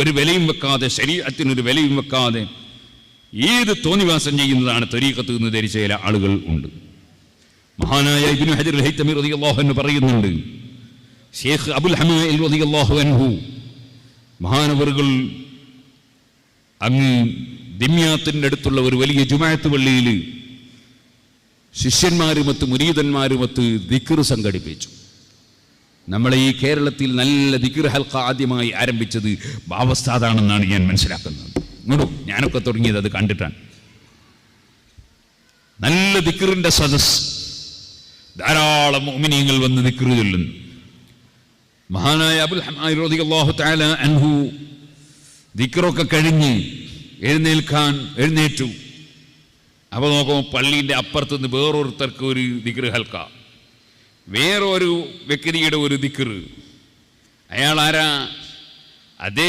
ഒരു വിലയും വെക്കാതെ, ശരീഅത്തിനൊരു വിലയും വെക്കാതെ ഏത് തോന്നിവാസം ചെയ്യുന്നതാണ് ത്വരീഖത്ത് എന്ന് ധരിച്ച ചില ആളുകൾ ഉണ്ട്. മഹാനായ ഇബ്നു ഹജർ അൽ-ഹൈതമി റളിയല്ലാഹു അൻഹു പറയുന്നുണ്ട്, ശൈഖ് അബുൽ ഹമാഇൽ റളിയല്ലാഹു അൻഹു മഹാനവറുകൾ അങ്ങ് ദിമ്യാത്തിന്റെ അടുത്തുള്ള ഒരു വലിയ ജുമാഅത്ത് പള്ളിയിൽ ശിഷ്യന്മാരുമൊത്ത് മുരീദന്മാരുമൊത്ത് ദിക്ർ സംഘടിപ്പിച്ചു. നമ്മളെ ഈ കേരളത്തിൽ നല്ല ദിക്ർ ഹൽഖ ആദ്യമായി ആരംഭിച്ചത് ബാവസ്ഥാദാണെന്നാണ് ഞാൻ മനസ്സിലാക്കുന്നത്. ഞാനൊക്കെ തുടങ്ങിയത് അത് കണ്ടിട്ടാണ്. നല്ല ദിക്റിന്റെ സദസ്, ധാരാളം മുഅ്മിനീങ്ങൾ വന്ന് ദിക്ർ ചൊല്ലുന്നു. മഹാനായ അബുൽ ഹമാഇ റളിയല്ലാഹു തആല അൻഹു ദിക്റൊക്കെ കഴിഞ്ഞ് എഴുന്നേറ്റു. അപ്പോൾ നോക്കുമ്പോൾ പള്ളീൻ്റെ അപ്പുറത്തുനിന്ന് വേറൊരുത്തർക്ക് ഒരു ദിക്ർ ഹൽക്ക, വേറൊരു വ്യക്തിയുടെ ഒരു ദിക്ർ. അയാൾ ആരാ? അതേ